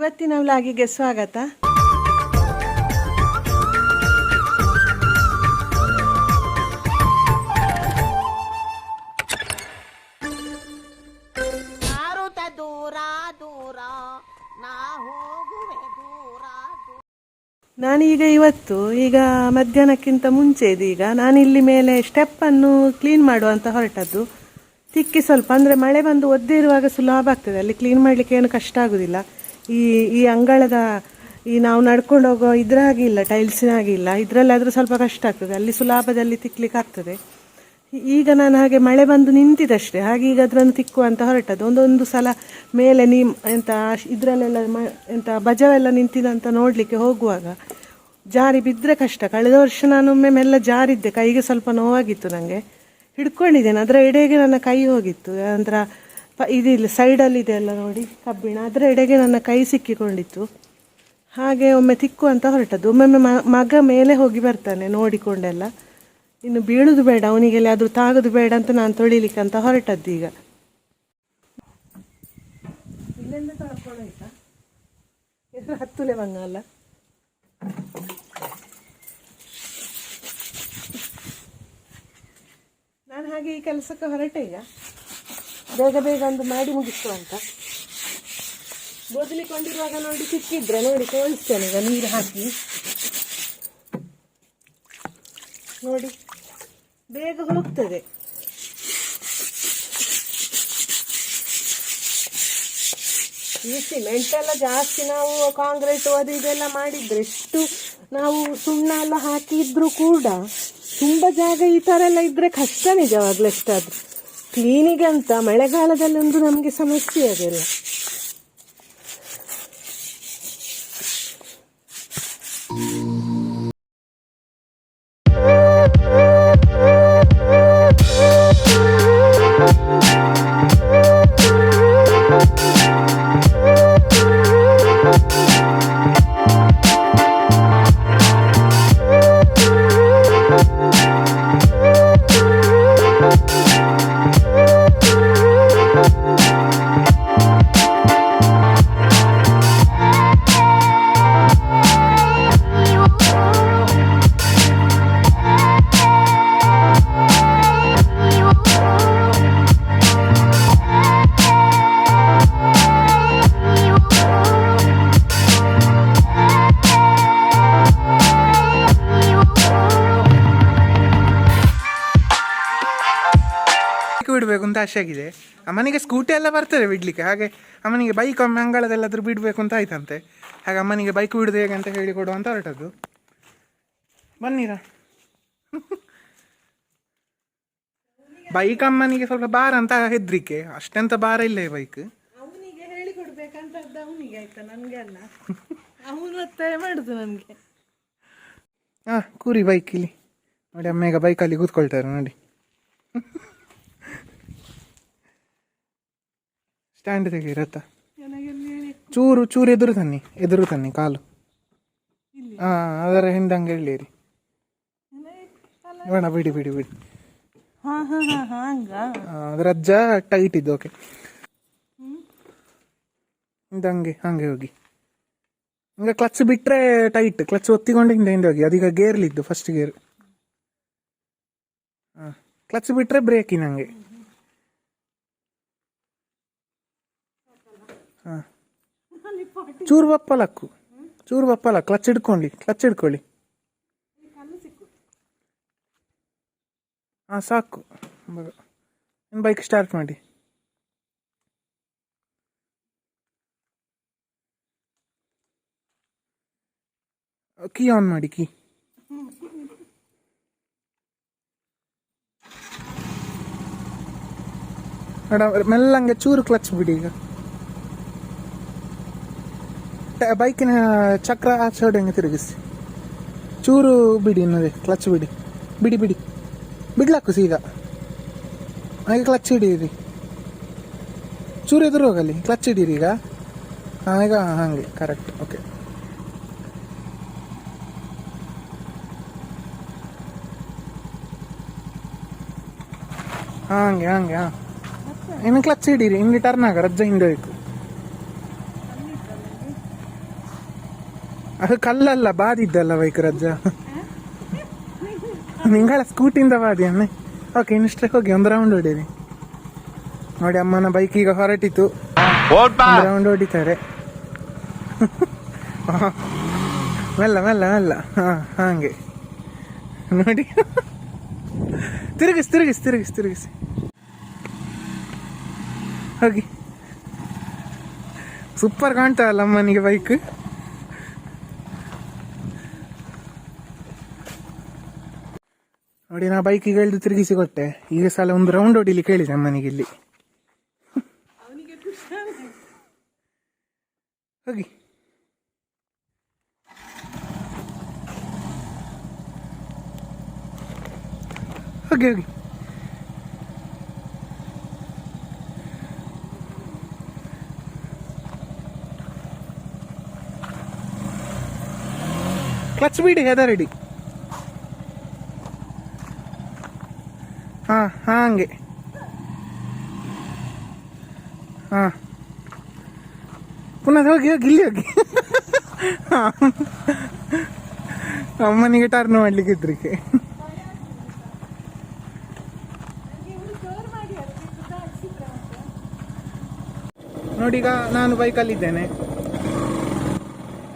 ಇವತ್ತಿನ ವ್ಲಾಗಿಗೆ ಸ್ವಾಗತ. ನಾನೀಗ ಈಗ ಮಧ್ಯಾಹ್ನಕ್ಕಿಂತ ಮುಂಚೆ ಇದೀಗ ನಾನಿಲ್ಲಿ ಮೇಲೆ ಸ್ಟೆಪ್ಪನ್ನು ಕ್ಲೀನ್ ಮಾಡುವಂತ ಹೊರಟದ್ದು. ತಿಕ್ಕಿ ಸ್ವಲ್ಪ ಅಂದರೆ ಮಳೆ ಬಂದು ಒದ್ದೆ ಇರುವಾಗ ಸುಲಭ ಆಗ್ತದೆ, ಅಲ್ಲಿ ಕ್ಲೀನ್ ಮಾಡಲಿಕ್ಕೆ ಏನು ಕಷ್ಟ ಆಗೋದಿಲ್ಲ. ಈ ಅಂಗಳದ ನಾವು ನಡ್ಕೊಂಡು ಹೋಗೋ ಇದ್ರಾಗಿಲ್ಲ, ಟೈಲ್ಸಿನಾಗಿಲ್ಲ, ಇದರಲ್ಲಾದರೂ ಸ್ವಲ್ಪ ಕಷ್ಟ ಆಗ್ತದೆ, ಅಲ್ಲಿ ಸುಲಭದಲ್ಲಿ ತಿಕ್ಲಿಕ್ಕೆ ಆಗ್ತದೆ. ಈಗ ನಾನು ಹಾಗೆ ಮಳೆ ಬಂದು ನಿಂತಿದಷ್ಟೇ, ಹಾಗೆ ಈಗ ಅದನ್ನು ತಿಕ್ಕುವಂತ ಹೊರಟದ್ದು. ಒಂದೊಂದು ಸಲ ಮೇಲೆ ಎಂತ ಇದರಲ್ಲೆಲ್ಲ ಎಂತ ಬಜವೆಲ್ಲ ನಿಂತಿದಂತ ನೋಡಲಿಕ್ಕೆ ಹೋಗುವಾಗ ಜಾರಿ ಬಿದ್ದರೆ ಕಷ್ಟ. ಕಳೆದ ವರ್ಷ ನಾನೊಮ್ಮೆ ಮೆಲ್ಲ ಜಾರಿದ್ದೆ, ಕೈಗೆ ಸ್ವಲ್ಪ ನೋವಾಗಿತ್ತು, ನನಗೆ ಹಿಡ್ಕೊಂಡಿದ್ದೇನೆ, ಅದರ ಎಡೆಗೆ ನನ್ನ ಕೈ ಹೋಗಿತ್ತು. ಅಂದ್ರೆ ಇದಿಲ್ಲ ಸೈಡಲ್ಲಿದೆ ಅಲ್ಲ ನೋಡಿ ಕಬ್ಬಿಣ, ಅದರ ಎಡೆಗೆ ನನ್ನ ಕೈ ಸಿಕ್ಕಿಕೊಂಡಿತ್ತು. ಹಾಗೆ ಒಮ್ಮೆ ತಿಕ್ಕುವಂತ ಹೊರಟದ್ದು. ಒಮ್ಮೊಮ್ಮೆ ಮಗ ಮೇಲೆ ಹೋಗಿ ಬರ್ತಾನೆ ನೋಡಿಕೊಂಡೆಲ್ಲ, ಇನ್ನು ಬೀಳುದು ಬೇಡ ಅವನಿಗೆಲ್ಲ, ಅದು ತಾಗೋದು ಬೇಡ ಅಂತ ನಾನು ತೊಳಿಲಿಕ್ಕೆ ಅಂತ ಹೊರಟದ್ದು. ಈಗ ಇಲ್ಲೆಂದ ತೊಳ್ಕೊಂಡಾಯ್ತಾ, ಎಷ್ಟು ಹತ್ತುಲೆ ಬಂಗ ಅಲ್ಲ. ನಾನು ಹಾಗೆ ಈ ಕೆಲಸಕ್ಕೆ ಹೊರಟೆ, ಈಗ ಬೇಗ ಬೇಗ ಒಂದು ಮಾಡಿ ಮುಗಿಸುವ ಅಂತ. ಬೋದಲಿಕೊಂಡಿರುವಾಗ ನೋಡಿ ಸಿಕ್ಕಿದ್ರೆ ನೋಡಿ ತೋರಿಸ್ತೇನೆ ಈಗ, ನೀರು ಹಾಕಿ ನೋಡಿ ಬೇಗ ಹೋಗ್ತದೆ. ಈ ಸಿಮೆಂಟ್ ಎಲ್ಲ ಜಾಸ್ತಿ ನಾವು ಕಾಂಕ್ರೀಟ್ ಅದು ಇದೆಲ್ಲ ಮಾಡಿದ್ರೆ, ಎಷ್ಟು ನಾವು ಸುಣ್ಣ ಎಲ್ಲ ಹಾಕಿದ್ರು ಕೂಡ ತುಂಬ ಜಾಗ ಈ ಥರ ಎಲ್ಲ ಇದ್ರೆ ಕಷ್ಟ ನಿಜವಾಗ್ಲೂ. ಎಷ್ಟಾದ್ರು ಕ್ಲೀನಿಗೆ ಅಂತ ಮಳೆಗಾಲದಲ್ಲಿ ಒಂದು ನಮಗೆ ಸಮಸ್ಯೆ ಅದೆಲ್ಲ. ಬಿಡಬೇಕು ಅಂತ ಆಸೆ ಆಗಿದೆ. ಅಮ್ಮನಿಗೆ ಸ್ಕೂಟಿ ಎಲ್ಲ ಬರ್ತದೆ ಬಿಡಲಿಕ್ಕೆ, ಹಾಗೆ ಅಮ್ಮನಿಗೆ ಬೈಕ್ ಒಮ್ಮೆ ಅಂಗಳದೆಲ್ಲಾದರೂ ಬಿಡಬೇಕು ಅಂತ ಆಯ್ತಂತೆ. ಹಾಗೆ ಅಮ್ಮನಿಗೆ ಬೈಕ್ ಬಿಡೋದು ಹೇಗೆ ಅಂತ ಹೇಳಿಕೊಡುವಂತ ಹೊರಟದ್ದು. ಬನ್ನಿರಾ. ಬೈಕ್ ಅಮ್ಮನಿಗೆ ಸ್ವಲ್ಪ ಭಾರ ಅಂತ ಹೆದ್ರಿಕೆ, ಅಷ್ಟೆಂತ ಭಾರ ಇಲ್ಲ ಈ ಬೈಕ್. ಅವನಿಗೆ ಹೇಳಿಕೊಡ್ಬೇಕಂತದ್ದು ಅವನಿಗೆ, ಆಯ್ತಾ, ನನಗೆ ಅಲ್ಲ. ಅವನು ಒತ್ತಾಯ ಮಾಡುದು ನನಗೆ. ಕೂರಿ ಬೈಕ್ ಇಲ್ಲಿ ನೋಡಿ, ಅಮ್ಮ ಈಗ ಬೈಕಲ್ಲಿ ಕೂತ್ಕೊಳ್ತಾರೆ ನೋಡಿ. ಸ್ಟ್ಯಾಂಡ್ ತೆಗೀರತ್ತ, ಚೂರು ಚೂರು ಎದುರು ತನ್ನಿ ಕಾಲು. ಅದರ ಹಿಂದಂಗೆ ಹೇಳಿರಿ ಬೇಡ, ಬಿಡಿ ಬಿಡಿ ಬಿಡಿ. ಅದರ ಅಜ್ಜ ಟೈಟ್ ಇದ್ದು. ಓಕೆ, ಹಿಂದಂಗೆ ಹಂಗೆ ಹೋಗಿ. ಈಗ ಕ್ಲಚ್ ಬಿಟ್ರೆ ಟೈಟ್, ಕ್ಲಚ್ ಒತ್ತಿಕೊಂಡು ಹಿಂದೆ ಹೋಗಿ. ಅದೀಗ ಗೇರ್ಲಿದ್ದು ಫಸ್ಟ್ ಗೇರ್. ಕ್ಲಚ್ ಬಿಟ್ರೆ ಬ್ರೇಕಿನಂಗೆ. ಚೂರು ಬಪ್ಪಲಕ್ಕು, ಚೂರು ಬಪ್ಪಲ. ಕ್ಲಚ್ ಹಿಡ್ಕೊಳ್ಳಿ. ಸಾಕು. ಬೈಕ್ ಸ್ಟಾರ್ಟ್ ಮಾಡಿ. ಕೀ ಆನ್ ಮಾಡಿ. ಕೀ ಮೆಲ್ಲಂಗೆ ಚೂರು ಕ್ಲಚ್ ಬಿಡಿ. ಈಗ ಬೈಕಿನ ಚಕ್ರ ಆ ಸೈಡ್ ಹಂಗೆ ತಿರುಗಿಸಿ, ಚೂರು ಬಿಡಿ. ಇನ್ನದೇ ಕ್ಲಚ್ ಬಿಡಿ, ಬಿಡಿ ಬಿಡಿ, ಬಿಡ್ಲಾಕು ಸೀದಾ. ಹಾಗೆ ಕ್ಲಚ್ ಹಿಡೀರಿ, ಚೂರು ಎದುರು ಹೋಗಲಿ, ಕ್ಲಚ್ ಹಿಡೀರಿ. ಈಗ ಈಗ ಹಾಗೆ ಕರೆಕ್ಟ್. ಓಕೆ, ಹಂಗೆ ಹಂಗೆ. ಇನ್ನು ಕ್ಲಚ್ ಹಿಡೀರಿ, ಹಿಂಗೆ ಟರ್ನ್ ಆಗ ರಜ್ಜ ಹಿಂದೆ ಹೋಯ್ತು. ಅದು ಕಲ್ಲಲ್ಲ ಬಾದಿದ್ದಲ್ಲ ಬೈಕ್ ರಜ್ಜ ನಿಂಗಳ ಸ್ಕೂಟಿಂದ ಬಾದಿ ಅಣ್ಣ. ಓಕೆ ಇನ್ನಷ್ಟೇ ಹೋಗಿ ಒಂದು ರೌಂಡ್ ಹೊಡೀರಿ. ನೋಡಿ ಅಮ್ಮನ ಬೈಕ್ ಈಗ ಹೊರಟಿತು, ರೌಂಡ್ ಹೊಡಿತಾರೆ. ಮೆಲ್ಲ ಮೆಲ್ಲ ಮೆಲ್ಲ. ಹಾಗೆ ನೋಡಿ, ತಿರುಗಿಸಿ ಹೋಗಿ. ಸೂಪರ್ ಕಾಣ್ತಾವಲ್ಲ ಅಮ್ಮನಿಗೆ ಬೈಕ್. ನೋಡಿ ನಾ ಬೈಕಿಗೆ ಎಳ್ದು ತಿರುಗಿಸಿ ಕೊಟ್ಟೆ. ಈಗ ಸಲ ಒಂದು ರೌಂಡ್ ಹೊಡಿಲಿಕ್ಕೆ ಹೇಳಿದೆ ಅಮ್ಮನಿಗೆ ಇಲ್ಲಿ. ಹೋಗಿ ಹೋಗಿ ಕ್ಲಚ್ ಬಿಡಿ, ಹೆದರಡಿ. ಹಂಗೆ ಪುನಃ ಹೋಗಿ ಇಲ್ಲಿ ಹೋಗಿ. ಅಮ್ಮನಿಗೆ ಟರ್ನ್ ಮಾಡ್ಲಿಕ್ಕೆ ಇದ್ರಿಕೆ. ನೋಡಿ ಈಗ ನಾನು ಬೈಕಲ್ಲಿದ್ದೇನೆ.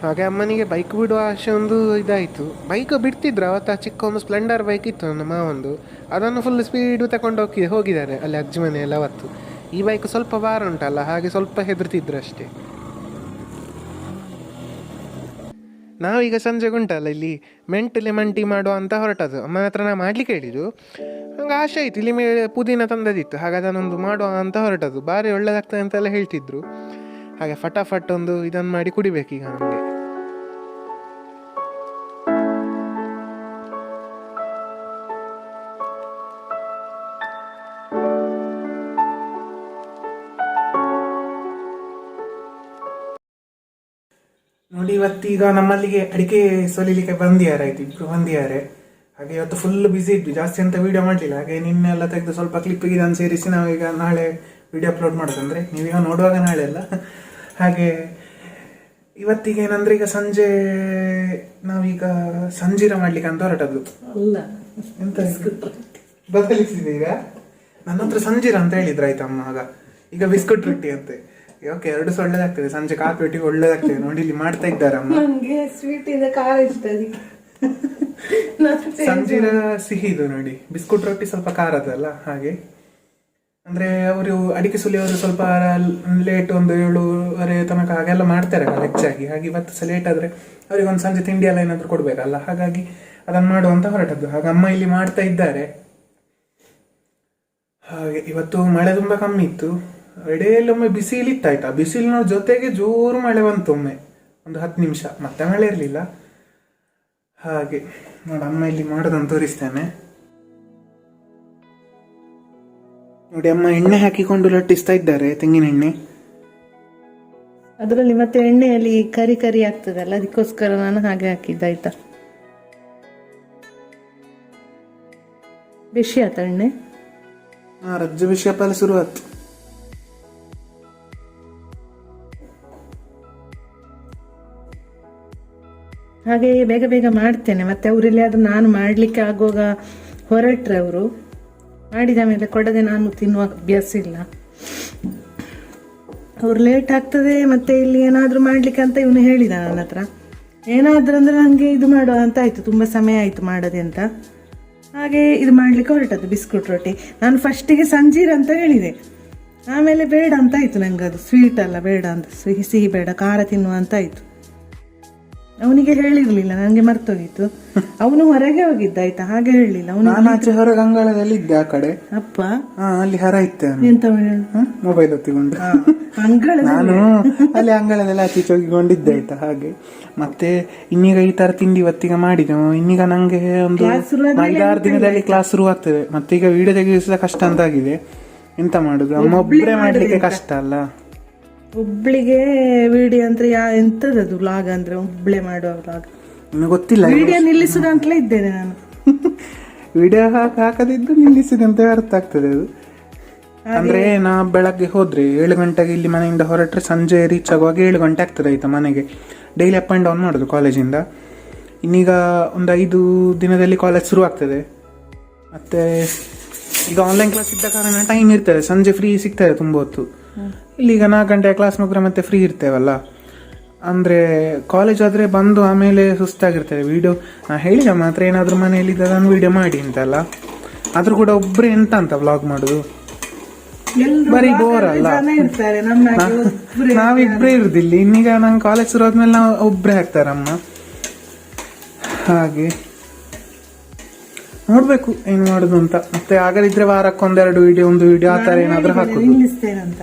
ಹಾಗೆ ಅಮ್ಮನಿಗೆ ಬೈಕ್ ಬಿಡುವ ಆಸೆ ಒಂದು ಇದಾಯಿತು. ಬೈಕ್ ಬಿಡ್ತಿದ್ರು ಅವತ್ತು. ಚಿಕ್ಕ ಒಂದು ಸ್ಪ್ಲೆಂಡರ್ ಬೈಕ್ ಇತ್ತು ನನ್ನ ಮಾವೊಂದು, ಅದನ್ನು ಫುಲ್ ಸ್ಪೀಡು ತಗೊಂಡು ಹೋಗಿದ್ದಾರೆ ಅಲ್ಲಿ ಅಜ್ಜಿ ಮನೆಯಲ್ಲಿ ಅವತ್ತು. ಈ ಬೈಕ್ ಸ್ವಲ್ಪ ಭಾರ ಉಂಟಲ್ಲ, ಹಾಗೆ ಸ್ವಲ್ಪ ಹೆದರ್ತಿದ್ರು ಅಷ್ಟೇ. ನಾವೀಗ ಸಂಜೆಗೆ ಉಂಟಲ್ಲ ಇಲ್ಲಿ ಲೆಮನ್ ಟೀ ಮಾಡುವ ಅಂತ ಹೊರಟದು. ಅಮ್ಮನ ಹತ್ರ ನಾ ಮಾಡ್ಲಿಕ್ಕೆ ಹೇಳಿದ್ದು, ಹಂಗೆ ಆಸೆ ಆಯಿತು. ಇಲ್ಲಿ ಪುದೀನ ತಂದದಿತ್ತು, ಹಾಗೆ ಅದನ್ನೊಂದು ಮಾಡುವ ಅಂತ ಹೊರಟದು. ಭಾರಿ ಒಳ್ಳೇದಾಗ್ತದೆ ಅಂತೆಲ್ಲ ಹೇಳ್ತಿದ್ರು. ಹಾಗೆ ಫಟಾಫಟ್ ಒಂದು ಇದನ್ನು ಮಾಡಿ ಕುಡಿಬೇಕೀಗ ನಮಗೆ. ನೋಡಿ ಇವತ್ತೀಗ ನಮ್ಮಲ್ಲಿಗೆ ಅಡಿಕೆ ಸೊಲಿಲಿಕ್ಕೆ ಬಂದಿಯಾರಾಯ್ತು, ಇಬ್ರು ಬಂದಿದ್ದಾರೆ. ಹಾಗೆ ಇವತ್ತು ಫುಲ್ ಬಿಸಿ ಇದ್ವಿ, ಜಾಸ್ತಿ ಅಂತ ವಿಡಿಯೋ ಮಾಡಲಿಲ್ಲ. ಹಾಗೆ ನಿನ್ನೆಲ್ಲ ತೆಗೆದು ಸ್ವಲ್ಪ ಕ್ಲಿಪ್ಪಿಗೆ ಇದನ್ನು ಸೇರಿಸಿ ನಾವೀಗ ನಾಳೆ ವಿಡಿಯೋ ಅಪ್ಲೋಡ್ ಮಾಡೋದಂದ್ರೆ ನೀವೀಗ ನೋಡುವಾಗ ನಾಳೆ ಅಲ್ಲ. ಹಾಗೆ ಇವತ್ತಿಗೆ ಏನಂದ್ರೆ ಈಗ ಸಂಜೆ ನಾವೀಗ ಸಂಜೀರ ಮಾಡ್ಲಿಕ್ಕೆ ಅಂತ ಹೊರಟದ್ದು. ಎಂತ ಬದಲಿಸಿದೆ ಈಗ? ನನ್ನ ಹತ್ರ ಸಂಜೀರ ಅಂತ ಹೇಳಿದ್ರು ಆಯ್ತು ಅಮ್ಮ. ಆಗ ಈಗ ಬಿಸ್ಕುಟ್ ರೊಟ್ಟಿ ಅಂತೆ. ಓಕೆ, ಎರಡು ಸಹ ಒಳ್ಳೇದಾಗ್ತದೆ, ಸಂಜೆ ಕಾಫಿ ಒಟ್ಟಿಗೆ ಒಳ್ಳೇದಾಗ್ತದೆ. ನೋಡಿ ಇಲ್ಲಿ ಮಾಡ್ತಾ ಇದ್ದಾರಮ್ಮ. ಸಂಜೀರ ಸಿಹಿದು ನೋಡಿ, ಬಿಸ್ಕುಟ್ ರೊಟ್ಟಿ ಸ್ವಲ್ಪ ಖಾರದಲ್ಲ. ಹಾಗೆ ಅಂದ್ರೆ ಅವರು ಅಡಿಕೆ ಸುಲಿಯವರು ಸ್ವಲ್ಪ ಲೇಟ್, ಒಂದು 7:30 ತನಕ ಹಾಗೆಲ್ಲ ಮಾಡ್ತಾರೆ ಹೆಚ್ಚಾಗಿ. ಹಾಗೆ ಇವತ್ತು ಸಹ ಲೇಟ್ ಆದ್ರೆ ಅವ್ರಿಗೆ ಒಂದು ಸಂಜೆ ತಿಂಡಿ ಎಲ್ಲ ಏನಾದ್ರು ಕೊಡ್ಬೇಕಲ್ಲ, ಹಾಗಾಗಿ ಅದನ್ನು ಮಾಡುವಂತ ಹೊರಟದ್ದು. ಹಾಗೆ ಅಮ್ಮ ಇಲ್ಲಿ ಮಾಡ್ತಾ ಇದ್ದಾರೆ. ಹಾಗೆ ಇವತ್ತು ಮಳೆ ತುಂಬಾ ಕಮ್ಮಿ ಇತ್ತು. ಎಡೆಯಲ್ಲೊಮ್ಮೆ ಬಿಸಿಲು ಇತ್ತಾಯ್ತಾ, ಬಿಸಿಲಿನ ಜೊತೆಗೆ ಜೋರು ಮಳೆ ಬಂತು ಒಮ್ಮೆ ಒಂದು 10 ನಿಮಿಷ, ಮತ್ತೆ ಮಳೆ ಇರಲಿಲ್ಲ. ಹಾಗೆ ನೋಡಿ ಅಮ್ಮ ಇಲ್ಲಿ ಮಾಡೋದನ್ನು ತೋರಿಸ್ತೇನೆ. ನೋಡಿ ಅಮ್ಮ ಎಣ್ಣೆ ಹಾಕಿಕೊಂಡು ಲಟ್ಟಿಸ್ತಾ ಇದ್ದಾರೆ, ತೆಂಗಿನ ಎಣ್ಣೆ. ಅದರಲ್ಲಿ ಮತ್ತೆ ಎಣ್ಣೆಯಲ್ಲಿ ಕರಿ ಆಗ್ತದಲ್ಲ, ಅದಕ್ಕೋಸ್ಕರ ನಾನು ಹಾಗೆ ಹಾಕಿದ್ದಾಯ್ತಾ. ಬಿಸಿ ಆತ ಎಣ್ಣೆ? ರಜ್ಜು ಬಿಸಿ ಹಬ್ಬ ಶುರು ಆಯ್ತು. ಹಾಗೆ ಬೇಗ ಬೇಗ ಮಾಡ್ತೇನೆ. ಮತ್ತೆ ಅವರಲ್ಲಿ ಅದು ನಾನು ಮಾಡ್ಲಿಕ್ಕೆ ಆಗುವಾಗ ಹೊರಟ್ರೆ ಅವರು ಮಾಡಿದ ಮೇಲೆ ಕೊಡದೆ ನಾನು ತಿನ್ನುವ ಅಭ್ಯಾಸ ಇಲ್ಲ. ಅವ್ರು ಲೇಟ್ ಆಗ್ತದೆ. ಮತ್ತೆ ಇಲ್ಲಿ ಏನಾದರೂ ಮಾಡ್ಲಿಕ್ಕೆ ಅಂತ ಇವನು ಹೇಳಿದ ನನ್ನ ಹತ್ರ. ಏನಾದರೂ ಅಂದರೆ ನನಗೆ ಇದು ಮಾಡುವ ಅಂತ ಆಯಿತು, ತುಂಬ ಸಮಯ ಆಯಿತು ಮಾಡದೆ ಅಂತ. ಹಾಗೆ ಇದು ಮಾಡಲಿಕ್ಕೆ ಹೊರಟದ್ದು ಬಿಸ್ಕುಟ್ ರೊಟ್ಟಿ. ನಾನು ಫಸ್ಟಿಗೆ ಸಂಜೀರ ಅಂತ ಹೇಳಿದೆ, ಆಮೇಲೆ ಬೇಡ ಅಂತ ಆಯಿತು ನನಗೆ. ಅದು ಸ್ವೀಟ್ ಅಲ್ಲ, ಬೇಡ ಅಂತ, ಸಿಹಿ ಬೇಡ, ಖಾರ ತಿನ್ನುವ ಅಂತ ಆಯಿತು. ಅವನಿಗೆ ಹೇಳಿರ್ಲಿಲ್ಲ, ನನಗೆ ಮರ್ತೋಗಿತ್ತು. ಅವನು ಹೊರಗೆ ಹೋಗಿದ್ದ ಆಯ್ತಾ, ಹಾಗೆ ಹೇಳಿಲ್ಲ ಅವನು. ಆಚೆ ಹೊರಗೆ ಅಂಗಳದಲ್ಲಿ ಇದ್ದೆ, ಆ ಕಡೆ ಅಪ್ಪ ಅಲ್ಲಿ ಹರ ಇತ್ತೆ, ಎಂತ ಮೊಬೈಲ್ ಹೊತ್ತಿಕೊಂಡು ನಾನು ಅಲ್ಲಿ ಅಂಗಳದಲ್ಲಿ ಆಚೆ ಹೋಗಿಕೊಂಡಿದ್ದೆ ಆಯ್ತಾ. ಹಾಗೆ ಮತ್ತೆ ಇನ್ನೀಗ ಈ ತರ ತಿಂಡಿ ಇವತ್ತಿಗೆ ಮಾಡಿದೆವು. ಇನ್ನೀಗ ನಂಗೆ ಒಂದು 5-6 ದಿನದಲ್ಲಿ ಕ್ಲಾಸ್ ಶುರು ಆಗ್ತದೆ. ಮತ್ತೆ ಈಗ ವಿಡಿಯೋ ತೆಗೆಸಿದ ಕಷ್ಟ ಅಂತಾಗಿದೆ. ಎಂತ ಮಾಡುದು, ಅಮ್ಮ ಒಬ್ಬರೇ ಮಾಡ್ಲಿಕ್ಕೆ ಕಷ್ಟ ಅಲ್ಲ. ಒಬ್ಳಿಗೆ ವಿಡಿಯೋ ಅಂದ್ರೆ ಎಂತದದು ವ್ಲಾಗ್ ಅಂದ್ರೆ, ಒಬ್ಳೆ ಮಾಡುವ ವ್ಲಾಗ್. ನಿಮಗೆ ಗೊತ್ತಿಲ್ಲ, ವಿಡಿಯೋ ನಿಲ್ಲಿಸುದ ಅಂತಲೇ ಇದ್ದೇನೆ ನಾನು. ವಿಡಿಯೋ ಹಾಕದಿದ್ದು ನಿಲ್ಲಿಸಿದಂತೆ ಅರ್ಥ ಆಗ್ತದೆ ಅದು. ಅಂದ್ರೆ ನಾ ಬೆಳಗ್ಗೆ ಹೋದ್ರೆ 7 ಗಂಟೆಗೆ ಇಲ್ಲಿ ಮನೆಯಿಂದ ಹೊರಟ್ರೆ ಸಂಜೆ ರೀಚ್ ಆಗುವಾಗ 7 ಗಂಟೆ ಆಗ್ತದೆ ಆಯ್ತಾ ಮನೆಗೆ. ಡೈಲಿ ಅಪ್ ಆ್ಯಂಡ್ ಡೌನ್ ಮಾಡೋದು ಕಾಲೇಜಿಂದ. ಇನ್ನೀಗ ಒಂದು 5 ದಿನದಲ್ಲಿ ಕಾಲೇಜ್ ಶುರು ಆಗ್ತದೆ. ಮತ್ತು ಈಗ ಆನ್ಲೈನ್ ಕ್ಲಾಸ್ ಇದ್ದ ಕಾರಣ ಟೈಮ್ ಇರ್ತದೆ, ಸಂಜೆ ಫ್ರೀ ಸಿಗ್ತದೆ ತುಂಬ ಹೊತ್ತು. ಇಲ್ಲೀಗ 4 ಗಂಟೆ ಕ್ಲಾಸ್ ಮುಗಿದ್ರೆ ಮತ್ತೆ ಫ್ರೀ ಇರ್ತೇವಲ್ಲ. ಅಂದರೆ ಕಾಲೇಜ್ ಆದರೆ ಬಂದು ಆಮೇಲೆ ಸುಸ್ತಾಗಿರ್ತದೆ. ವೀಡಿಯೋ ನಾ ಹೇಳಿದ ಮಾತ್ರ ಏನಾದರೂ ಮನೆಯಲ್ಲಿ ನಾನು ವೀಡಿಯೋ ಮಾಡಿ ಅಂತಲ್ಲ, ಆದರೂ ಕೂಡ ಒಬ್ಬರೇ ಎಂತ ಅಂತ ವ್ಲಾಗ್ ಮಾಡೋದು, ಬರೀ ಬೋರ್ ಅಲ್ಲ. ನಾವಿಬ್ಬರೇ ಇರುದಿಲ್ಲ. ಇನ್ನೀಗ ನಂಗೆ ಕಾಲೇಜ್ ಶುರು ಆದ್ಮೇಲೆ ನಾವು ಒಬ್ಬರೇ ಹಾಕ್ತಾರಮ್ಮ. ಹಾಗೆ ನೋಡ್ಬೇಕು ಏನು ಮಾಡುದು ಅಂತ. ಮತ್ತೆ ಆಗದಿದ್ರೆ ವಾರಕ್ಕೆ 1-2 ವಿಡಿಯೋ, 1 ವಿಡಿಯೋ ಆ ಥರ ಏನಾದರೂ ಹಾಕುದು. ನಿಲ್ಲಿಸ್ತೇನಂತ.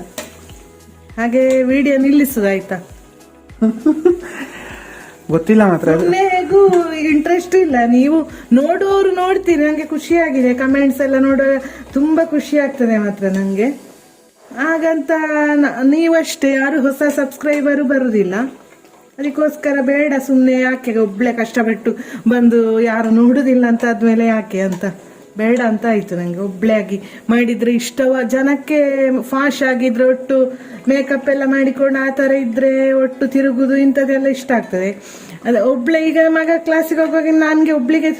ಹಾಗೆ ವಿಡಿಯೋ ನಿಲ್ಲಿಸುದಾಯ್ತಾ? ಗೊತ್ತಿಲ್ಲ ಮಾತ್ರ. ಹೇಗೂ ಇಂಟ್ರೆಸ್ಟ್ ಇಲ್ಲ. ನೀವು ನೋಡುವವರು ನೋಡ್ತೀರಿ, ನಂಗೆ ಖುಷಿ ಆಗಿದೆ. ಕಮೆಂಟ್ಸ್ ಎಲ್ಲ ನೋಡುವ ತುಂಬಾ ಖುಷಿ ಆಗ್ತದೆ ಮಾತ್ರ ನಂಗೆ. ಹಾಗಂತ ನೀವಷ್ಟೇ ಯಾರು ಹೊಸ ಸಬ್ಸ್ಕ್ರೈಬರು ಬರುದಿಲ್ಲ. ಅದಕ್ಕೋಸ್ಕರ ಬೇಡ, ಸುಮ್ಮನೆ ಯಾಕೆ ಒಬ್ಳೆ ಕಷ್ಟಪಟ್ಟು ಬಂದು ಯಾರು ನೋಡುದಿಲ್ಲ ಅಂತ ಆದ್ಮೇಲೆ ಯಾಕೆ ಅಂತ ಬೇಡ ಅಂತ ಆಯ್ತು ನಂಗೆ. ಒಬ್ಳೆ ಆಗಿ ಮಾಡಿದ್ರೆ ಇಷ್ಟವ ಜನಕ್ಕೆ. ಫಾಶ್ ಆಗಿದ್ರೆ ಒಟ್ಟು ಮೇಕಪ್ ಎಲ್ಲ ಮಾಡಿಕೊಂಡು ಆ ಥರ ಇದ್ರೆ ಒಟ್ಟು ತಿರುಗುದು ಇಂಥದ್ದೆಲ್ಲ ಇಷ್ಟ ಆಗ್ತದೆ. ಅದೇ ಒಬ್ಳೆ ಈಗ ಮಗ ಕ್ಲಾಸಿಗೆ ಹೋಗುವಾಗ ನನ್ಗೆ ಒಬ್ಳಿಗೆ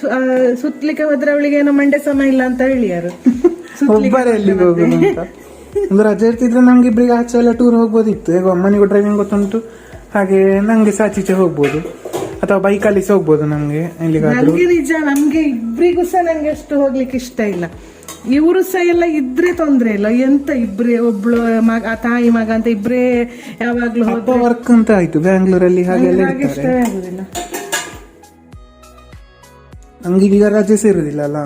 ಸುತ್ತಲಿಕ್ಕೆ ಹೋದ್ರೆ ಅವಳಿಗೆ ಏನೋ ಮಂಡೆ ಸಮ ಇಲ್ಲ ಅಂತ ಹೇಳಿಯಾರು. ಒಂದು ರಜೆ ಇರ್ತಿದ್ರೆ ನಮ್ಗೆ ಇಬ್ಬರಿಗೆ ಆಚೆ ಎಲ್ಲ ಟೂರ್ ಹೋಗ್ಬೋದಿತ್ತು. ಈಗ ಅಮ್ಮನಿಗೂ ಡ್ರೈವಿಂಗ್ ಗೊತ್ತುಂಟು, ಹಾಗೆ ನಂಗೆ ಸಾಚೀಚೆ ಹೋಗ್ಬೋದು ಅಥವಾ ಬೈಕಲ್ಲಿ ಹೋಗ್ಬೋದು ನಮ್ಗೆ ಎಲ್ಲಿಗಾದ್ರೂ. ನಿಜ ನಮ್ಗೆ ಇಬ್ರಿಗೂ ಸಹ ನಂಗೆ ಅಷ್ಟು ಹೋಗ್ಲಿಕ್ಕೆ ಇಷ್ಟ ಇಲ್ಲ. ಇವರು ಸಹ ಎಲ್ಲ ಇದ್ರೆ ತೊಂದ್ರೆ ಇಲ್ಲ. ಎಂತ ಇಬ್ರೇ, ಒಬ್ಳು ಮಗ ತಾಯಿ ಮಗ ಅಂತ ಇಬ್ರೇ ಯಾವಾಗ್ಲೂ ವರ್ಕ್ ಅಂತ ಆಯ್ತು ಬ್ಯಾಂಗ್ಳೂರಲ್ಲಿ, ಹಾಗೆಲ್ಲ ಇಷ್ಟವೇ ಆಗುದಿಲ್ಲ. ನಂಗೆ ಈಗ ರಜೆ ಸೇರುದಿಲ್ಲ ಅಲ್ಲ.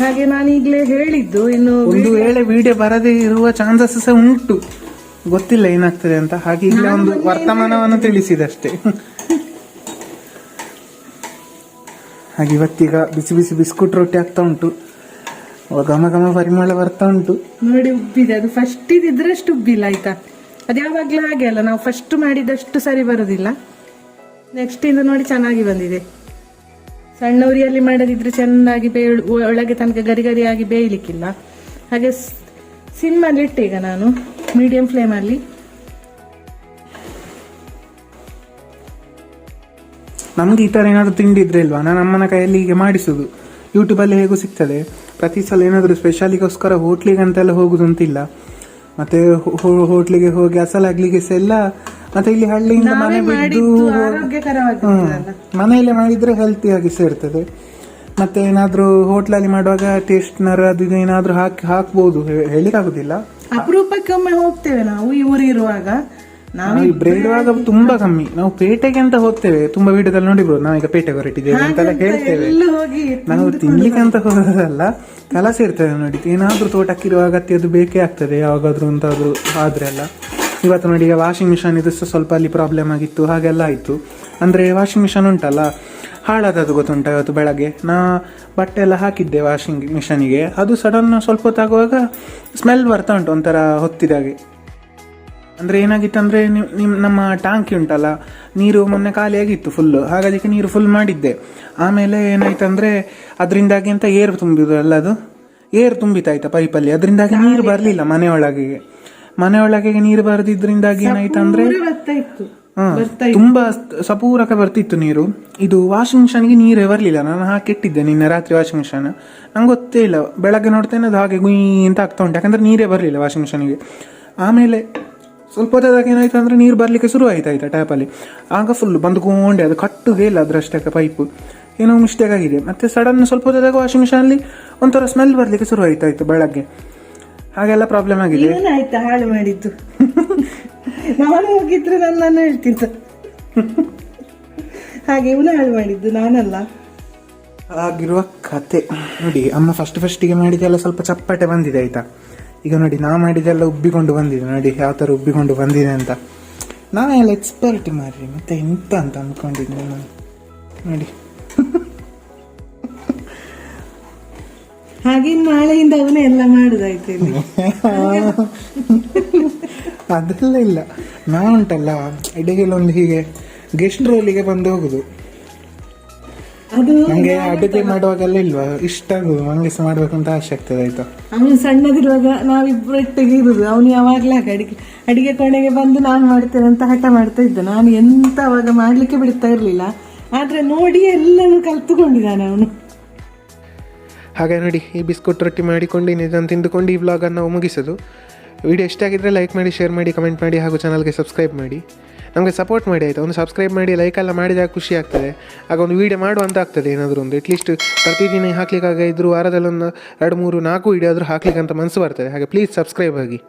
ಹಾಗೆ ನಾನು ಈಗಲೇ ಹೇಳಿದ್ದು, ಇನ್ನು ಒಂದು ವೇಳೆ ವಿಡಿಯೋ ಬರದೇ ಇರುವ ಚಾನ್ಸಸ್ ಸಹ ಉಂಟು, ಗೊತ್ತಿಲ್ಲ ಏನಾಗ್ತದೆ ಅಂತ. ಹಾಗೆ ಈಗ ಒಂದು ವರ್ತಮಾನವನ್ನು ತಿಳಿಸಿದಷ್ಟೇ. ಹಾಗೆ ಇವತ್ತೀಗ ಬಿಸಿ ಬಿಸಿ ಬಿಸ್ಕುಟ್ ರೊಟ್ಟಿ ಆಗ್ತಾ ಉಂಟು. ಘಮ ಘಮ ಪರಿಮಳ ಬರ್ತಾ ಉಂಟು. ನೋಡಿ ಉಬ್ಬಿದೆ. ಅದು ಫಸ್ಟ್ ಇದ್ರೆ ಅಷ್ಟು ಉಬ್ಬಿಲ್ಲ ಆಯ್ತಾ. ಅದು ಯಾವಾಗ್ಲೂ ಹಾಗೆ ಅಲ್ಲ, ನಾವು ಫಸ್ಟ್ ಮಾಡಿದಷ್ಟು ಸರಿ ಬರೋದಿಲ್ಲ. ನೆಕ್ಸ್ಟ್ ಇಂದ ನೋಡಿ ಚೆನ್ನಾಗಿ ಬಂದಿದೆ. ಸಣ್ಣ ಉರಿಯಲ್ಲಿ ಮಾಡದಿದ್ರೆ ಚೆನ್ನಾಗಿ ಒಳಗೆ ತನಕ ಗರಿ ಗರಿಯಾಗಿ ಬೇಯಲಿಕ್ಕಿಲ್ಲ. ಹಾಗೆ ಸಿಮ್ಮಲ್ಲಿ ಇಟ್ಟೆ ಈಗ ನಾನು, ಮೀಡಿಯಂ ಫ್ಲೇಮಲ್ಲಿ. ನಮ್ಗೆ ಈ ಥರ ಏನಾದರೂ ತಿಂಡಿ ಇದ್ರೆ ಇಲ್ವಾ, ನಾನು ಅಮ್ಮನ ಕೈಯಲ್ಲಿ ಹೀಗೆ ಮಾಡಿಸುದು. ಯೂಟ್ಯೂಬಲ್ಲಿ ಹೇಗೂ ಸಿಗ್ತದೆ. ಪ್ರತಿ ಸಲ ಏನಾದರೂ ಸ್ಪೆಷಲಿಗೋಸ್ಕರ ಹೋಟ್ಲಿಗೆ ಅಂತೆಲ್ಲ ಹೋಗುದು ಅಂತಿಲ್ಲ. ಮತ್ತೆ ಹೋಟ್ಲಿಗೆ ಹೋಗಿ ಅಸಲಾಗ್ಲಿಕ್ಕೆ ಎಲ್ಲ ಮತ್ತೆ ಇಲ್ಲಿ ಹಳ್ಳಿಯಿಂದ ಮನೆ ಬಿದ್ದು ಮನೆಯಲ್ಲೇ ಮಾಡಿದ್ರೆ ಹೆಲ್ತಿ ಆಗಿ ಸೇರ್ತದೆ. ಮತ್ತೆ ಏನಾದ್ರೂ ಹೋಟ್ಲಲ್ಲಿ ಮಾಡುವಾಗ ಟೇಸ್ಟ್ನರ್ ಅದು ಏನಾದ್ರೂ ಹಾಕ್ಬಹುದು, ಹೇಳಿಕ್ಕಾಗುದಿಲ್ಲ. ಅಪರೂಪಕ್ಕೊಮ್ಮೆ ಹೋಗ್ತೇವೆ ನಾವು ಊರಿರುವಾಗ. ಇಬ್ಬರೇ ಇರುವಾಗ ತುಂಬಾ ಕಮ್ಮಿ. ನಾವು ಪೇಟೆಗೆ ಅಂತ ಹೋಗ್ತೇವೆ, ತುಂಬಾ ವಿಡಿಯೋದಲ್ಲಿ ನೋಡಿರ್ಬೋದು. ನಾವೀಗ ಪೇಟೆಗೆ ಹೊರಟಿದ್ದೇವೆ ಅಂತೆಲ್ಲ ಹೇಳ್ತೇವೆ. ನಾವು ತಿನ್ಲಿಕ್ಕೆ ಅಂತ ಹೋಗೋದಲ್ಲ, ಕೆಲಸ ಇರ್ತದೆ ನೋಡಿ. ಏನಾದ್ರೂ ತೋಟಕ್ಕಿರುವ ಅಗತ್ಯ ಅದು ಬೇಕೇ ಆಗ್ತದೆ ಯಾವಾಗಾದ್ರೂ ಅಂತಾದ್ರೂ ಆದ್ರೆ ಅಲ್ಲ. ಇವತ್ತು ನೋಡಿ, ಈಗ ವಾಷಿಂಗ್ ಮಿಷನ್ ಇದು ಸ್ವಲ್ಪ ಅಲ್ಲಿ ಪ್ರಾಬ್ಲಮ್ ಆಗಿತ್ತು, ಹಾಗೆಲ್ಲ ಆಯ್ತು. ಅಂದ್ರೆ ವಾಷಿಂಗ್ ಮಿಷನ್ ಉಂಟಲ್ಲ, ಹಾಳಾದದ್ದು ಗೊತ್ತುಂಟ. ಇವತ್ತು ಬೆಳಗ್ಗೆ ನಾ ಬಟ್ಟೆ ಎಲ್ಲ ಹಾಕಿದ್ದೆ ವಾಷಿಂಗ್ ಮಿಷನಿಗೆ. ಅದು ಸಡನ್ ಸ್ವಲ್ಪ ಹೊತ್ತಾಗುವಾಗ ಸ್ಮೆಲ್ ಬರ್ತಾ ಉಂಟು, ಒಂಥರ ಹೊತ್ತಿದಾಗೆ. ಅಂದರೆ ಏನಾಗಿತ್ತಂದರೆ ನಮ್ಮ ಟ್ಯಾಂಕಿ ಉಂಟಲ್ಲ, ನೀರು ಮೊನ್ನೆ ಖಾಲಿಯಾಗಿತ್ತು ಫುಲ್ಲು. ಹಾಗಾಗಿ ನೀರು ಫುಲ್ ಮಾಡಿದ್ದೆ. ಆಮೇಲೆ ಏನಾಯ್ತಂದರೆ ಅದರಿಂದಾಗಿ ಅಂತ ಏರ್ ತುಂಬಿದ್ದು ಎಲ್ಲ, ಅದು ಏರ್ ತುಂಬಿತಾಯ್ತಾ ಪೈಪಲ್ಲಿ. ಅದರಿಂದಾಗಿ ನೀರು ಬರಲಿಲ್ಲ ಮನೆಯೊಳಗೆ ನೀರು ಬರದಿದ್ರಿಂದಾಗಿ ಏನಾಯ್ತಂದ್ರೆ ತುಂಬಾ ಸಪೂರಕ ಬರ್ತಿತ್ತು ನೀರು. ಇದು ವಾಷಿಂಗ್ ಮಿಷನ್ಗೆ ನೀರೇ ಬರಲಿಲ್ಲ. ನಾನು ಹಾಕಿಟ್ಟಿದ್ದೆ ನಿನ್ನೆ ರಾತ್ರಿ ವಾಷಿಂಗ್ ಮಿಷನ್. ನಂಗೆ ಗೊತ್ತೇ ಇಲ್ಲ, ಬೆಳಗ್ಗೆ ನೋಡ್ತೇನೆ ಅದು ಹಾಗೆ ಗುಯ್ ಅಂತ ಆಗ್ತಾ ಉಂಟು. ಯಾಕಂದ್ರೆ ನೀರೇ ಬರಲಿಲ್ಲ ವಾಷಿಂಗ್ ಮಿಷನ್ಗೆ. ಆಮೇಲೆ ಸ್ವಲ್ಪ ಹೊತ್ತಾದಾಗ ಏನಾಯ್ತು ಅಂದ್ರೆ ನೀರು ಬರಲಿಕ್ಕೆ ಶುರು ಆಯ್ತಾಯ್ತಾ ಟ್ಯಾಪಲ್ಲಿ. ಆಗ ಫುಲ್ ಬಂದ್ಕೊಂಡೆ, ಅದು ಕಟ್ಟುದೇ ಇಲ್ಲ ಅದ್ರಷ್ಟಕ್ಕೆ ಪೈಪು, ಏನೋ ಮಿಸ್ಟೇಕ್ ಆಗಿದೆ. ಮತ್ತೆ ಸಡನ್ ಸ್ವಲ್ಪ ಹೊತ್ತಾದಾಗ ವಾಷಿಂಗ್ ಮಿಷನಲ್ಲಿ ಒಂಥರ ಸ್ಮೆಲ್ ಬರಲಿಕ್ಕೆ ಶುರು ಆಯ್ತಾಯ್ತು ಬೆಳಗ್ಗೆ. ಹಾಗೆಲ್ಲ ಪ್ರಾಬ್ಲಮ್ ಆಗಿದೆ. ಹಾಳು ಮಾಡಿದ್ದು ನಾನು ಹೋಗಿದ್ರೆ ನನ್ನನ್ನು ಹೇಳ್ತಿದ್ದ ಹಾಗೆ, ಇವನು ಹಾಳು ಮಾಡಿದ್ದು ನಾನಲ್ಲ. ಆಗಿರುವ ಕತೆ ನೋಡಿ. ಅಮ್ಮ ಫಸ್ಟಿಗೆ ಮಾಡಿದೆಲ್ಲ ಸ್ವಲ್ಪ ಚಪ್ಪಟೆ ಬಂದಿದೆ ಆಯ್ತಾ. ಈಗ ನೋಡಿ ನಾ ಮಾಡಿದೆಲ್ಲ ಉಬ್ಬಿಕೊಂಡು ಬಂದಿದೆ. ನೋಡಿ ಯಾವ ಥರ ಉಬ್ಬಿಕೊಂಡು ಬಂದಿದೆ ಅಂತ. ನಾನೆಲ್ಲ ಎಕ್ಸ್ಪರ್ಟ್ ಮಾರಿ, ಮತ್ತೆ ಎಂತ ಅಂತ ಅಂದ್ಕೊಂಡಿದ್ದೆ ನಾನು. ನೋಡಿ ಹಾಗೆ ನಾಳೆಯಿಂದ ಅವನೇ ಎಲ್ಲ ಮಾಡುದಾಯ್ತು. ಅದೆಲ್ಲ ಇಲ್ಲ. ನಾನುಂಟಲ್ಲ ಅಡುಗೆಲ್ಲ ಒಂದು ಹೀಗೆ ಗೆಸ್ಟ್ ರೋಲಿಗೆ ಬಂದು ಹೋಗುದು. ಅದು ನಂಗೆ ಅಡುಗೆ ಮಾಡುವಾಗೆಲ್ಲ ಇಲ್ವಾ ಇಷ್ಟ ಆಗುದು ನಂಗೆ ಸಹ ಮಾಡ್ಬೇಕು ಅಂತ ಆಸೆ ಆಗ್ತದೆ ಆಯ್ತಾ. ಅವನು ಸಣ್ಣದಿರುವಾಗ ನಾವಿಬ್ಬರು ಒಟ್ಟಿಗೆ ಇರುದು. ಅವನು ಯಾವಾಗ್ಲೂ ಹಾಗೆ ಅಡಿಗೆ ಕೋಣೆಗೆ ಬಂದು ನಾನು ಮಾಡ್ತೇನೆ ಅಂತ ಹಠ ಮಾಡ್ತಾ ಇದ್ದ. ನಾನು ಎಂತ ಅವಾಗ ಮಾಡ್ಲಿಕ್ಕೆ ಬಿಡ್ತಾ ಇರ್ಲಿಲ್ಲ. ಆದ್ರೆ ನೋಡಿ ಎಲ್ಲನೂ ಕಲ್ತುಕೊಂಡಿದ್ದಾನೆ ಅವನು. ಹಾಗೆ ನೋಡಿ ಈ ಬಿಸ್ಕುಟ್ ರೊಟ್ಟಿ ಮಾಡಿಕೊಂಡು ಇದನ್ನು ತಿಂದುಕೊಂಡು ಈ ವ್ಲಾಗನ್ನು ನಾವು ಮುಗಿಸೋದು. ವಿಡಿಯೋ ಇಷ್ಟ ಆಗಿದ್ದರೆ ಲೈಕ್ ಮಾಡಿ, ಶೇರ್ ಮಾಡಿ, ಕಮೆಂಟ್ ಮಾಡಿ ಹಾಗೂ ಚಾನಲ್ಗೆ ಸಬ್ಸ್ಕ್ರೈಬ್ ಮಾಡಿ. ನಮಗೆ ಸಪೋರ್ಟ್ ಮಾಡಿ ಆಯಿತಾ. ಒಂದು ಸಬ್ಸ್ಕ್ರೈಬ್ ಮಾಡಿ, ಲೈಕೆಲ್ಲ ಮಾಡಿದಾಗ ಖುಷಿ ಆಗ್ತದೆ. ಆಗ ಒಂದು ವೀಡಿಯೋ ಮಾಡುವಂತ ಆಗ್ತದೆ. ಏನಾದರೂ ಒಂದು ಅಟ್ಲೀಸ್ಟ್ ಪ್ರತಿದಿನ ಹಾಕ್ಲಿಕ್ಕಾಗ ಇದ್ರೂ ವಾರದಲ್ಲಿ ಒಂದು 2, 3, 4 ವೀಡಿಯೋ ಆದರೂ ಹಾಕ್ಲಿಕ್ಕೆ ಅಂತ ಮನಸ್ಸು ಬರ್ತದೆ. ಹಾಗೆ ಪ್ಲೀಸ್ ಸಬ್ಸ್ಕ್ರೈಬ್ ಆಗಿ.